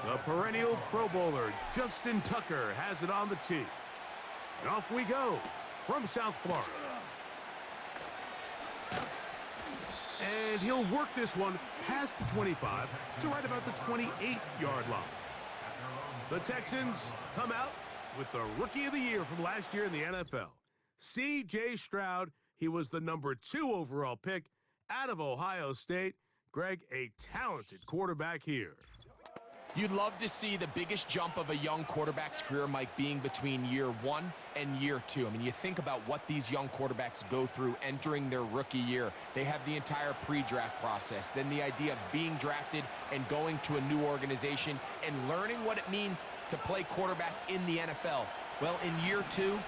The perennial Pro Bowler, Justin Tucker, has it on the tee. And off we go from South Florida. And he'll work this one past the 25 to right about the 28-yard line. The Texans come out with the Rookie of the Year from last year in the NFL. C.J. Stroud, he was the number 2 overall pick out of Ohio State. Greg, a talented quarterback here. You'd love to see the biggest jump of a young quarterback's career, Mike, being between year 1 and year 2. I mean, you think about what these young quarterbacks go through entering their rookie year. They have the entire pre-draft process, then the idea of being drafted and going to a new organization and learning what it means to play quarterback in the NFL. Well, in year 2,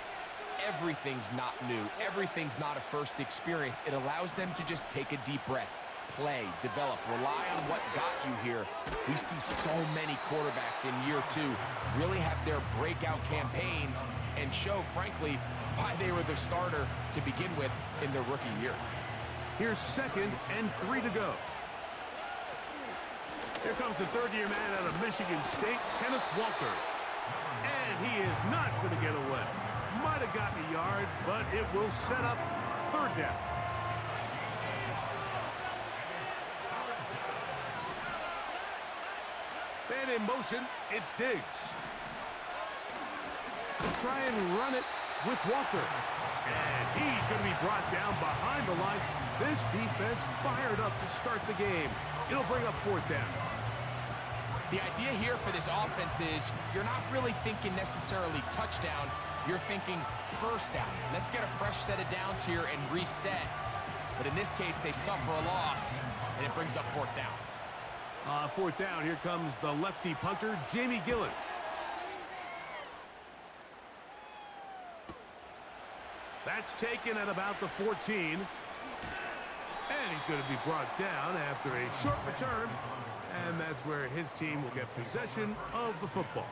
everything's not new. Everything's not a first experience. It allows them to just take a deep breath. Play, develop, rely on what got you here. We see so many quarterbacks in year 2 really have their breakout campaigns and show, frankly, why they were the starter to begin with in their rookie year. Here's 2nd and 3 to go. Here comes the third-year man out of Michigan State, Kenneth Walker. And he is not going to get away. Might have gotten a yard, but it will set up 3rd down. And in motion, it's Diggs. Try and run it with Walker. And he's going to be brought down behind the line. This defense fired up to start the game. It'll bring up 4th down. The idea here for this offense is you're not really thinking necessarily touchdown. You're thinking 1st down. Let's get a fresh set of downs here and reset. But in this case, they suffer a loss, and it brings up 4th down. 4th down, here comes the lefty punter, Jamie Gillen. That's taken at about the 14. And he's going to be brought down after a short return. And that's where his team will get possession of the football.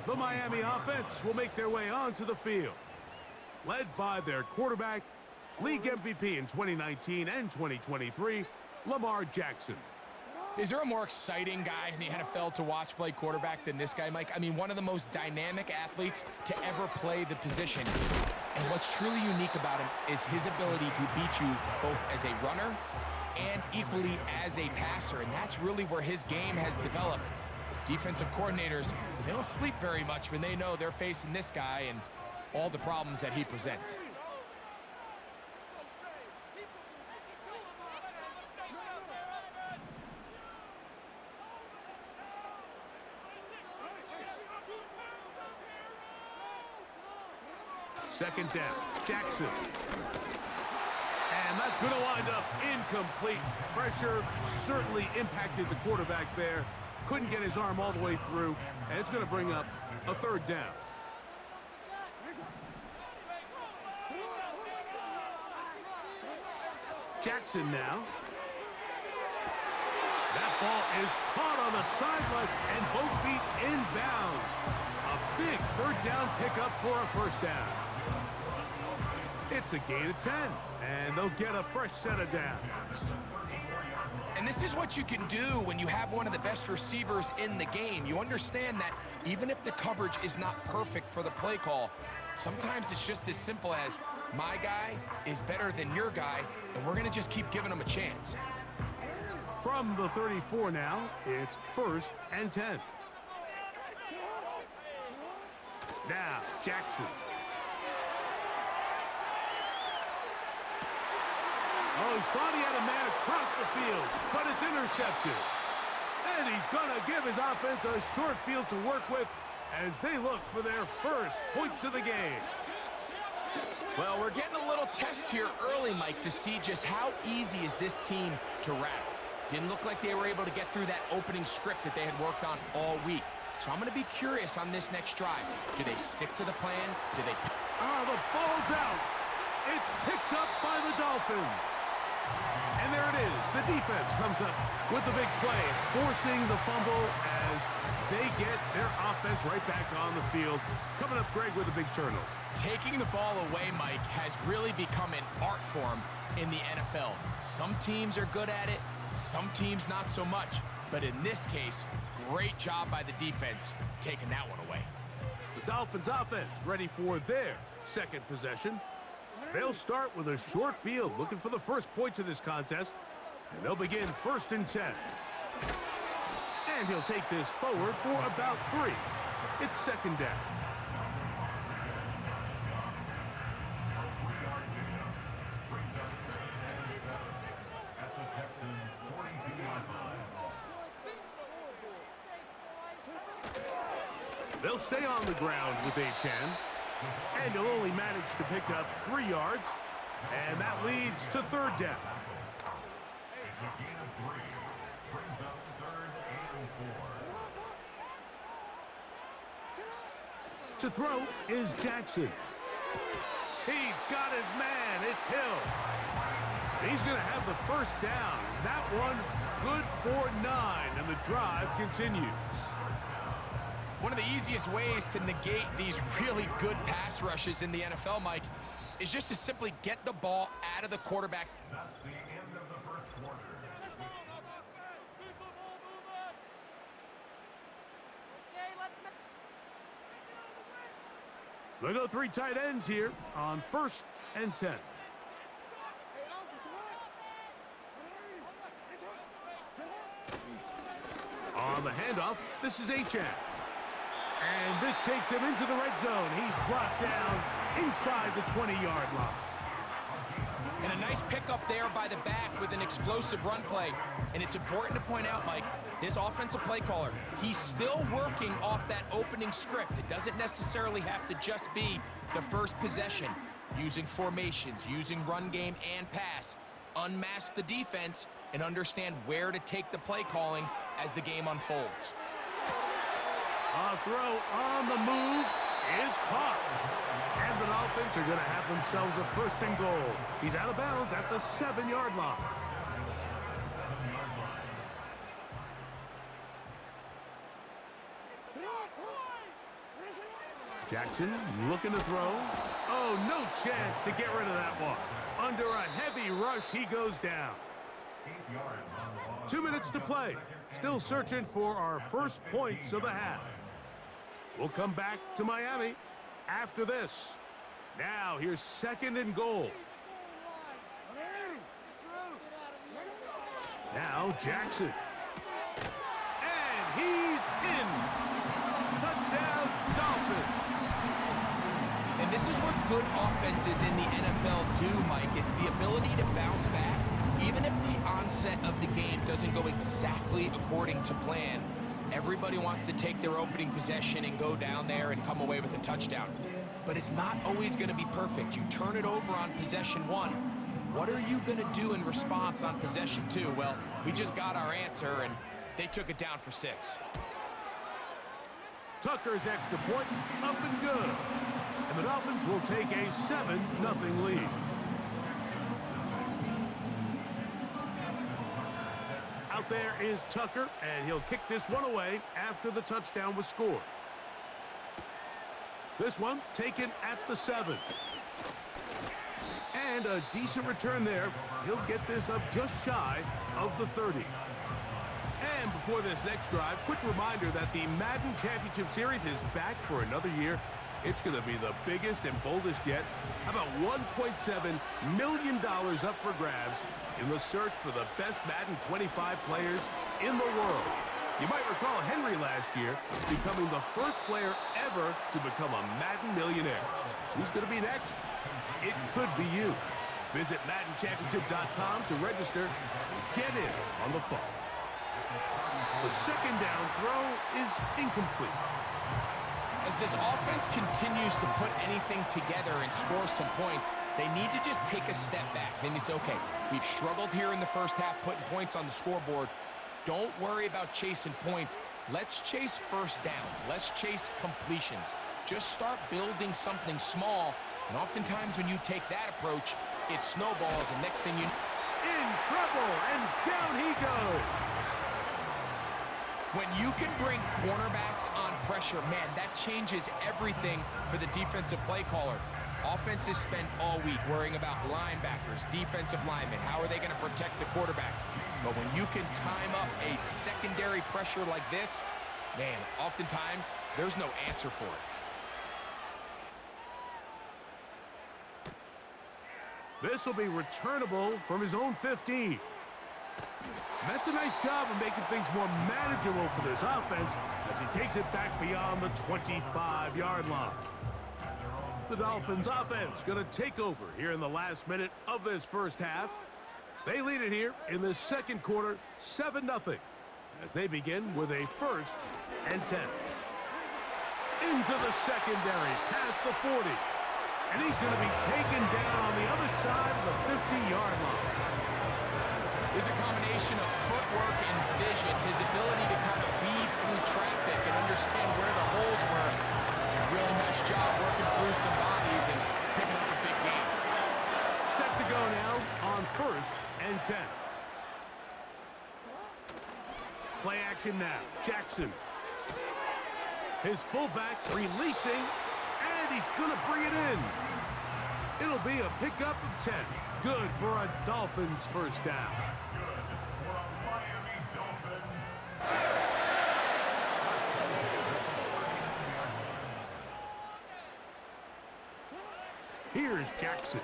The Miami offense will make their way onto the field, led by their quarterback, league MVP in 2019 and 2023, Lamar Jackson. Is there a more exciting guy in the NFL to watch play quarterback than this guy, Mike? I mean, one of the most dynamic athletes to ever play the position. And what's truly unique about him is his ability to beat you both as a runner and equally as a passer. And that's really where his game has developed. Defensive coordinators, they don't sleep very much when they know they're facing this guy and all the problems that he presents. Second down, Jackson. And that's going to wind up incomplete. Pressure certainly impacted the quarterback there. Couldn't get his arm all the way through, and it's going to bring up a 3rd down. Jackson now. That ball is caught on the sideline, and both feet inbounds. A big 3rd down pickup for a 1st down. It's a gain of 10, and they'll get a fresh set of downs. And this is what you can do when you have one of the best receivers in the game. You understand that even if the coverage is not perfect for the play call, sometimes it's just as simple as my guy is better than your guy, and we're going to just keep giving him a chance. From the 34 now, it's 1st and 10. Now, Jackson. Oh, he thought he had a man across the field, but it's intercepted. And he's going to give his offense a short field to work with as they look for their first points of the game. Well, we're getting a little test here early, Mike, to see just how easy is this team to rattle. Didn't look like they were able to get through that opening script that they had worked on all week. So I'm going to be curious on this next drive. Do they stick to the plan? Do they... Oh, the ball's out. It's picked up by the Dolphins. And there it is. The defense comes up with the big play, forcing the fumble as they get their offense right back on the field. Coming up, Greg, with a big turnover. Taking the ball away, Mike, has really become an art form in the NFL. Some teams are good at it, Some teams not so much, but in this case, great job by the defense taking that one away. The Dolphins offense ready for their second possession. They'll start with a short field, looking for the first points of this contest, and they'll begin 1st and 10. And he'll take this forward for about 3. It's 2nd down. They'll stay on the ground with Achan, and he'll only manage to pick up 3 yards, and that leads to 3rd down. To throw is Jackson. He's got his man. It's Hill. He's going to have the 1st down. That one good for 9, and the drive continues. One of the easiest ways to negate these really good pass rushes in the NFL, Mike, is just to simply get the ball out of the quarterback. That's the end of the first quarter. We'll go 3 tight ends here on 1st and 10. On the handoff, this is Achan. And this takes him into the red zone. He's brought down inside the 20-yard line. And a nice pickup there by the back with an explosive run play. And it's important to point out, Mike, this offensive play caller, he's still working off that opening script. It doesn't necessarily have to just be the first possession. Using formations, using run game and pass. Unmask the defense and understand where to take the play calling as the game unfolds. A throw on the move is caught. And the Dolphins are going to have themselves a 1st and goal. He's out of bounds at the 7-yard line. Jackson looking to throw. Oh, no chance to get rid of that one. Under a heavy rush, he goes down. 2 minutes to play. Still searching for our first points of the half. We'll come back to Miami after this. Now, here's 2nd and goal. Now, Jackson. And he's in. Touchdown, Dolphins. And this is what good offenses in the NFL do, Mike. It's the ability to bounce back. Even if the onset of the game doesn't go exactly according to plan, everybody wants to take their opening possession and go down there and come away with a touchdown. But it's not always going to be perfect. You turn it over on possession 1. What are you going to do in response on possession 2? Well, we just got our answer, and they took it down for 6. Tucker's extra point, up and good. And the Dolphins will take a 7-0 lead. Out there is Tucker, and he'll kick this one away after the touchdown was scored. This one taken at the 7. And a decent return there. He'll get this up just shy of the 30. And before this next drive, quick reminder that the Madden Championship Series is back for another year. It's going to be the biggest and boldest yet. About $1.7 million up for grabs in the search for the best Madden 25 players in the world. You might recall Henry last year becoming the first player ever to become a Madden millionaire. Who's going to be next? It could be you. Visit MaddenChampionship.com to register and get in on the phone. The 2nd down throw is incomplete. As this offense continues to put anything together and score some points, they need to just take a step back. Then you say, okay, we've struggled here in the first half putting points on the scoreboard. Don't worry about chasing points. Let's chase first downs. Let's chase completions. Just start building something small. And oftentimes when you take that approach, it snowballs, and next thing you know, in trouble, and down he goes. when you can bring cornerbacks on pressure, man, that changes everything for the defensive play caller. Offenses spend all week worrying about linebackers, defensive linemen. How are they going to protect the quarterback? But when you can time up a secondary pressure like this, man, oftentimes there's no answer for it. This will be returnable from his own 15. That's a nice job of making things more manageable for this offense as he takes it back beyond the 25-yard line. The Dolphins offense going to take over here in the last minute of this first half. They lead it here in the second quarter, 7-0, as they begin with a 1st and 10. Into the secondary, past the 40. And he's going to be taken down on the other side of the 50-yard line. There's a combination of footwork and vision, his ability to kind of weave through traffic and understand where the holes were. It's a really nice job working through some bodies and picking up a big game. Set to go now on 1st and 10. Play action now. Jackson. His fullback releasing, and he's going to bring it in. It'll be a pickup of 10. Good for a Dolphins first down. Here's Jackson.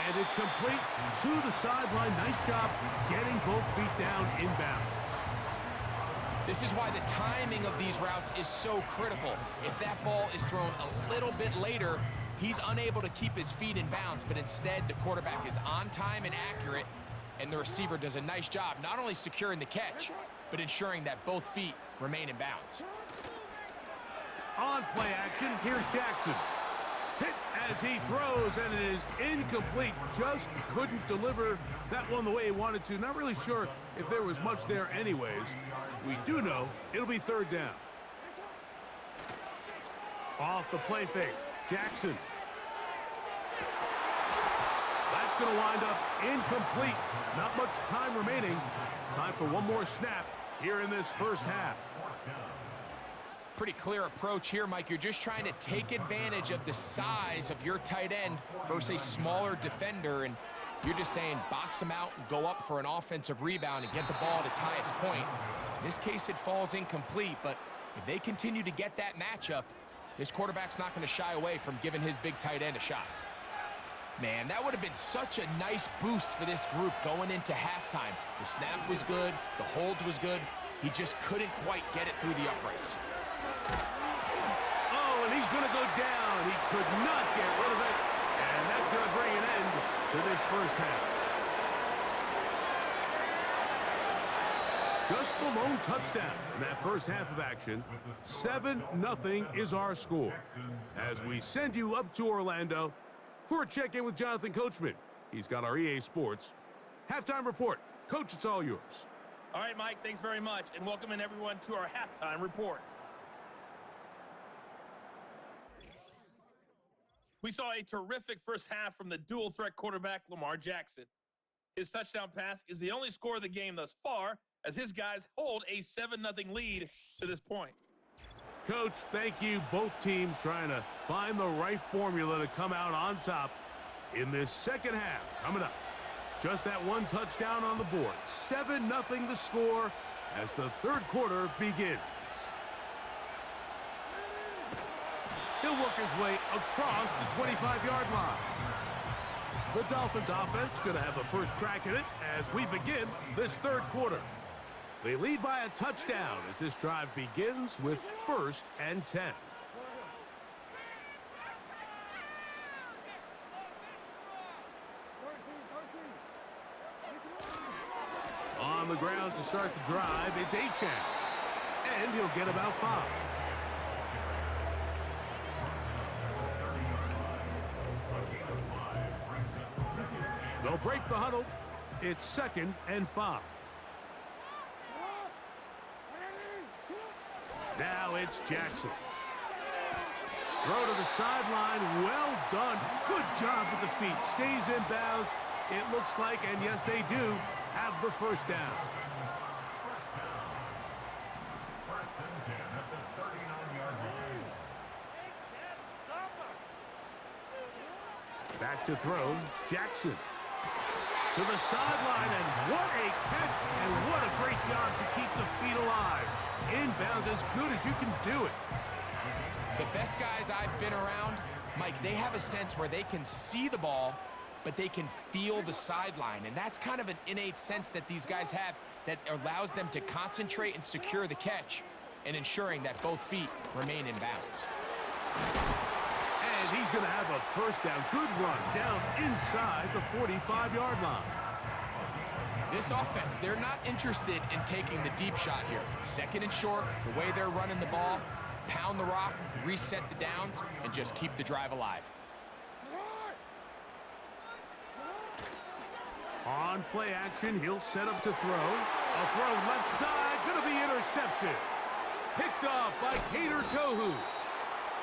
And it's complete to the sideline. Nice job getting both feet down inbounds. This is why the timing of these routes is so critical. If that ball is thrown a little bit later, he's unable to keep his feet in bounds, but instead the quarterback is on time and accurate, and the receiver does a nice job not only securing the catch, but ensuring that both feet remain in bounds. On play action, here's Jackson. Hit as he throws, and it is incomplete. Just couldn't deliver that one the way he wanted to. Not really sure if there was much there anyways. We do know it'll be 3rd down. Off the play fake, Jackson. That's going to wind up incomplete. Not much time remaining. Time for one more snap here in this first half. Pretty clear approach here, Mike. You're just trying to take advantage of the size of your tight end versus a smaller defender, and you're just saying box him out and go up for an offensive rebound and get the ball at its highest point. In this case, it falls incomplete, but if they continue to get that matchup, this quarterback's not going to shy away from giving his big tight end a shot. Man, that would have been such a nice boost for this group going into halftime. The snap was good, the hold was good. He just couldn't quite get it through the uprights. Oh, and he's going to go down. He could not get rid of it, and that's going to bring an end to this first half. Just the lone touchdown in that first half of action. 7-0 is our score. As we send you up to Orlando for a check-in with Jonathan Coachman. He's got our EA Sports halftime report. Coach, it's all yours. All right, Mike, thanks very much, and welcome in everyone to our halftime report. We saw a terrific first half from the dual-threat quarterback, Lamar Jackson. His touchdown pass is the only score of the game thus far, as his guys hold a 7-0 lead to this point. Coach, thank you. Both teams trying to find the right formula to come out on top in this second half. Coming up, just that one touchdown on the board. 7-0 the score as the third quarter begins. He'll work his way across the 25-yard line. The Dolphins offense going to have a first crack at it as we begin this third quarter. They lead by a touchdown as this drive begins with 1st and 10. On the ground to start the drive, it's Achane. And he'll get about 5. They'll break the huddle. It's 2nd and 5. Now it's Jackson. Throw to the sideline. Well done. Good job with the feet. Stays in bounds. It looks like, and yes, they do, have the first down. First and 10 at the 39-yard line. Back to throw. Jackson. to the sideline, and what a catch, and what a great job to keep the feet alive. Inbounds as good as you can do it. The best guys I've been around, Mike, they have a sense where they can see the ball, but they can feel the sideline. And that's kind of an innate sense that these guys have that allows them to concentrate and secure the catch and ensuring that both feet remain in bounds. And he's going to have a first down. Good run down inside the 45-yard line. This offense, they're not interested in taking the deep shot here. Second and short, the way they're running the ball, pound the rock, reset the downs, and just keep the drive alive. On play action, he'll set up to throw. A throw left side, going to be intercepted. Picked off by Kader Tohu.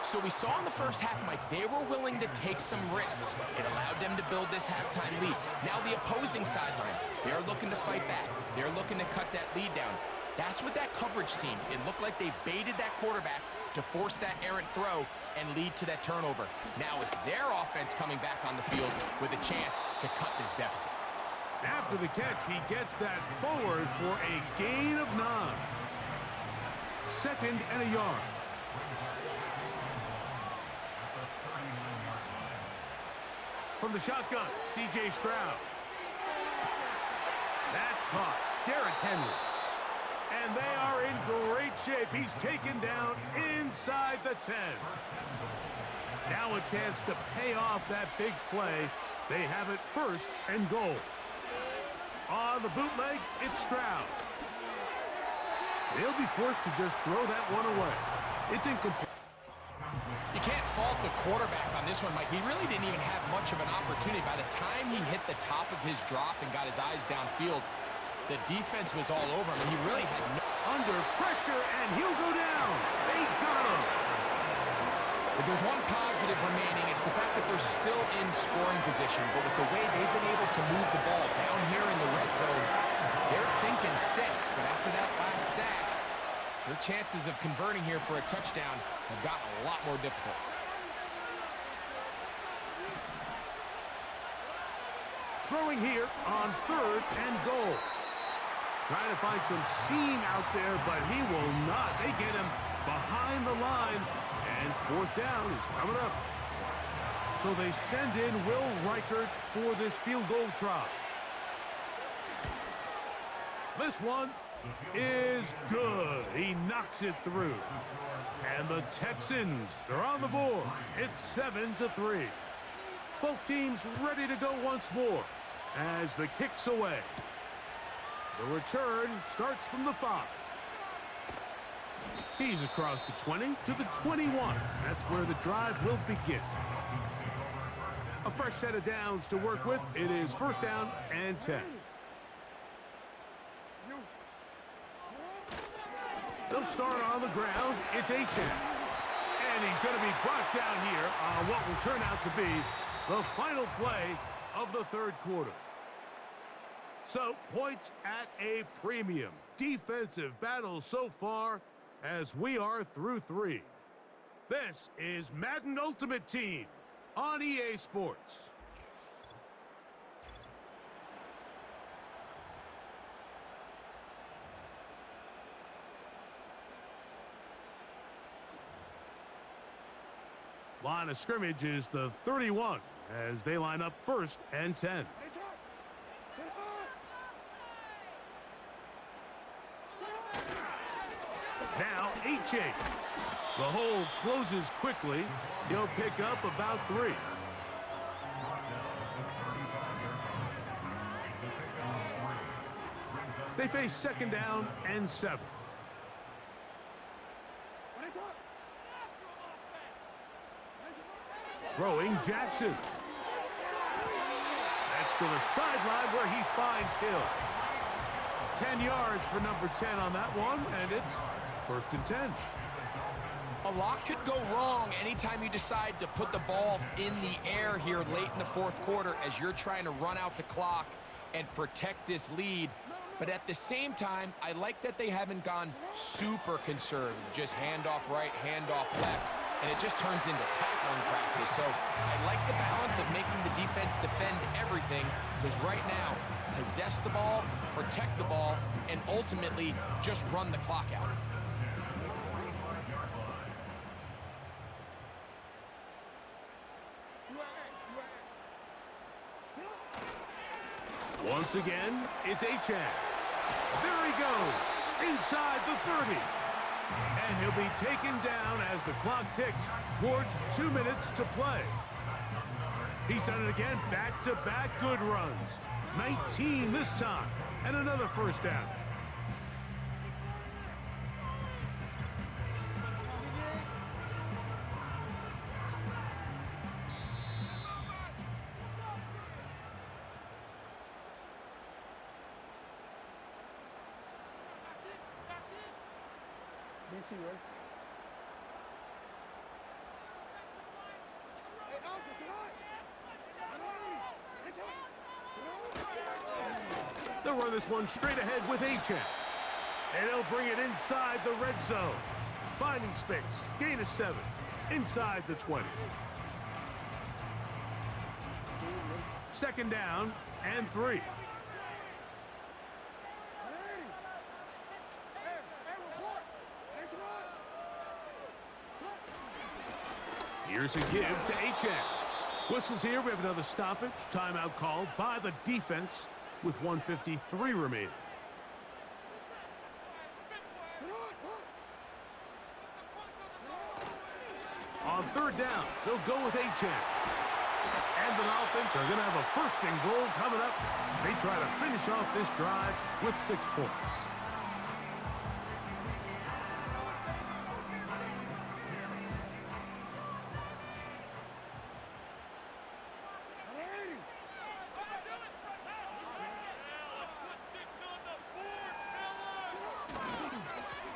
So we saw in the first half, Mike, they were willing to take some risks. It allowed them to build this halftime lead. Now the opposing sideline, they're looking to fight back. They're looking to cut that lead down. That's what that coverage seemed. It looked like they baited that quarterback to force that errant throw and lead to that turnover. Now it's their offense coming back on the field with a chance to cut this deficit. After the catch, he gets that forward for a gain of 9. Second and a yard. From the shotgun, C.J. Stroud. That's caught. Derrick Henry. And they are in great shape. He's taken down inside the 10. Now a chance to pay off that big play. They have it first and goal. On the bootleg, it's Stroud. They'll be forced to just throw that one away. It's incomplete. You can't fault the quarterback on this one, Mike. He really didn't even have much of an opportunity. By the time he hit the top of his drop and got his eyes downfield, the defense was all over him. He really had no... Under pressure, and he'll go down. They got him. If there's one positive remaining, it's the fact that they're still in scoring position. But with the way they've been able to move the ball down here in the red zone, they're thinking 6. But after that last sack, their chances of converting here for a touchdown have gotten a lot more difficult. Throwing here on 3rd and goal. Trying to find some seam out there, but he will not. They get him behind the line, and 4th down is coming up. So they send in Will Reichert for this field goal try. This one is good. He knocks it through. And the Texans are on the board. It's 7-3. Both teams ready to go once more as the kick's away. The return starts from the 5. He's across the 20 to the 21. That's where the drive will begin. A fresh set of downs to work with. It is 1st down and 10. They'll start on the ground. It's Aiken. And he's going to be brought down here on what will turn out to be the final play of the 3rd quarter. So, points at a premium. Defensive battle so far as we are through 3. This is Madden Ultimate Team on EA Sports. Line of scrimmage is the 31 as they line up 1st and 10. Now, H.A. The hole closes quickly. He'll pick up about 3. They face 2nd down and 7. Throwing Jackson. That's to the sideline where he finds Hill. 10 yards for number 10 on that one, and it's 1st and 10. A lot could go wrong anytime you decide to put the ball in the air here late in the 4th quarter as you're trying to run out the clock and protect this lead. But at the same time, I like that they haven't gone super conservative. Just handoff right, handoff left. and it just turns into tackling practice. So I like the balance of making the defense defend everything, because right now, possess the ball, protect the ball, and ultimately just run the clock out. Once again, it's Achane. There he goes, inside the 30. And he'll be taken down as the clock ticks towards 2 minutes to play. He's done it again, back-to-back good runs. 19 this time, and another first down. They'll run this one straight ahead with Achane. And they'll bring it inside the red zone. Finding space. Gain of 7. Inside the 20. Second down and 3. Here's a give to Achane. Whistles here. We have another stoppage. Timeout called by the defense with 1:53 remaining. On third down, they'll go with Achane. And the offense are going to have a first and goal coming up. They try to finish off this drive with 6 points.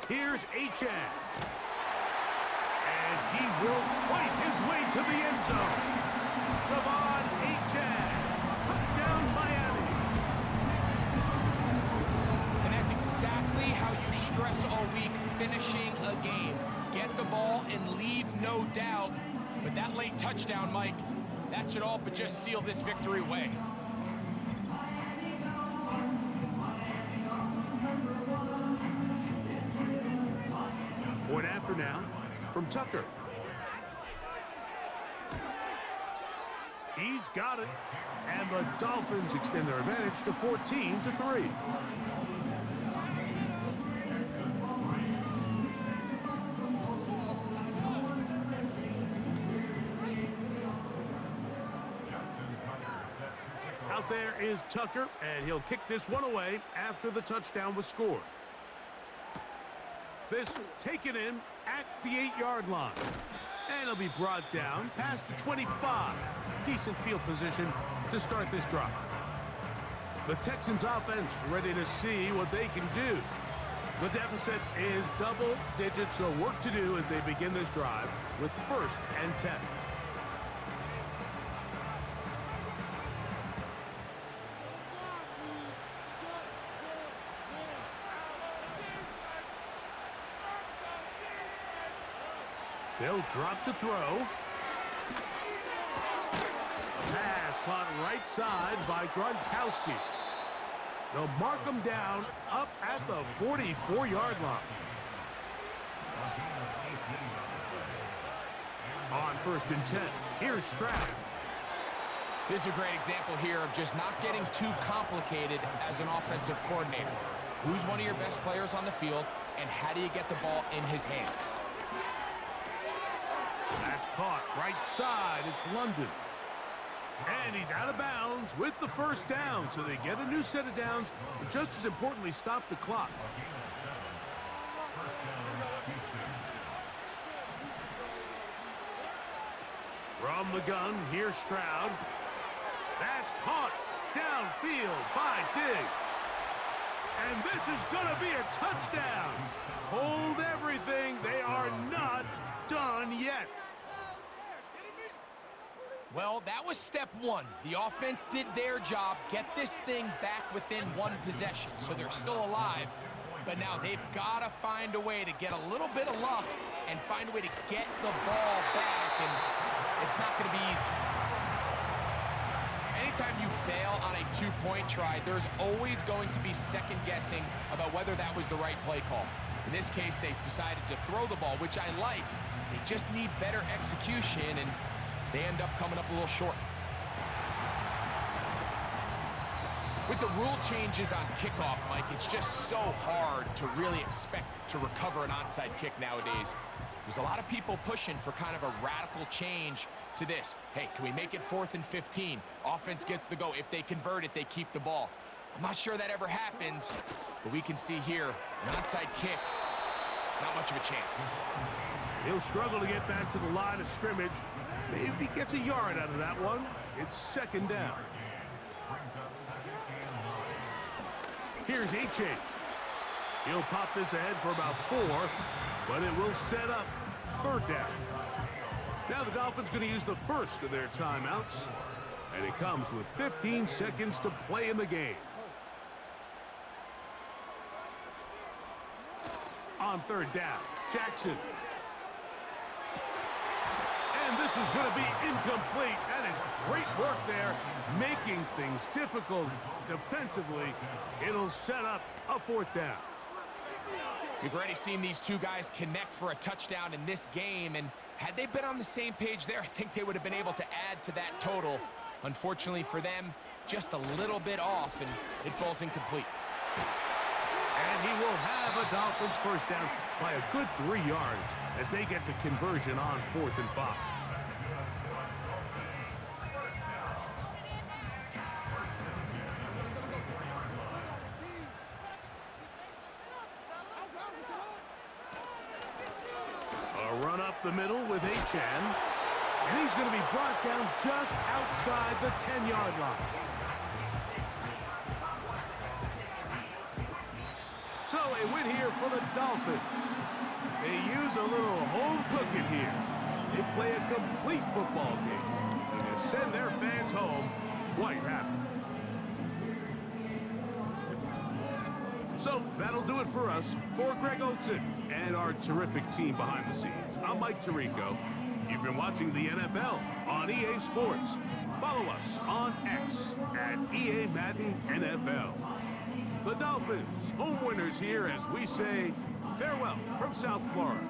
Here's Achane. And he will fight his way to the end zone. Achane. Touchdown, Miami. And that's exactly how you stress all week finishing a game. Get the ball and leave no doubt. But that late touchdown, Mike, that should all but just seal this victory away. Point after now from Tucker. He's got it. And the Dolphins extend their advantage to 14-3. Out there is Tucker, and he'll kick this one away after the touchdown was scored. This taken in at the 8-yard line. And it'll be brought down past the 25. Decent field position to start this drive. The Texans offense ready to see what they can do. The deficit is double digits, so work to do as they begin this drive with 1st and 10. They'll drop to throw. Pass caught right side by Gronkowski. They'll mark him down up at the 44-yard line. On 1st and 10, here's Stroud. This is a great example here of just not getting too complicated as an offensive coordinator. Who's one of your best players on the field, and how do you get the ball in his hands? That's caught right side. It's London. And he's out of bounds with the 1st down. So they get a new set of downs, but just as importantly, stop the clock. From the gun, here's Stroud. That's caught downfield by Diggs. And this is going to be a touchdown. Hold everything. They are not done yet. Well, that was step 1. The offense did their job, get this thing back within 1 possession, so they're still alive. But now they've got to find a way to get a little bit of luck and find a way to get the ball back, and it's not going to be easy. Anytime you fail on a two-point try, there's always going to be second-guessing about whether that was the right play call. In this case, they decided to throw the ball, which I like. They just need better execution, and they end up coming up a little short. With the rule changes on kickoff, Mike, it's just so hard to really expect to recover an onside kick nowadays. There's a lot of people pushing for kind of a radical change to this. Hey, can we make it 4th and 15? Offense gets the go. If they convert it, they keep the ball. I'm not sure that ever happens, but we can see here, an onside kick, not much of a chance. He'll struggle to get back to the line of scrimmage. Maybe he gets a yard out of that one. It's 2nd down. Here's H.A. He'll pop this ahead for about 4, but it will set up 3rd down. Now the Dolphins going to use the first of their timeouts, and it comes with 15 seconds to play in the game. On 3rd down, Jackson. And this is going to be incomplete. That is great work there, making things difficult defensively. It'll set up a 4th down. We've already seen these two guys connect for a touchdown in this game, and had they been on the same page there, I think they would have been able to add to that total. Unfortunately for them, just a little bit off, and it falls incomplete. And he will have a Dolphins 1st down by a good 3 yards as they get the conversion on 4th and 5. A run up the middle with Achan, and he's going to be brought down just outside the 10-yard line. So a win here for the Dolphins. They use a little home cooking here. They play a complete football game, and they send their fans home quite happy. So that'll do it for us. For Greg Olson and our terrific team behind the scenes, I'm Mike Tirico. You've been watching the NFL on EA Sports. Follow us on X at EA Madden NFL. The Dolphins, home winners here as we say farewell from South Florida.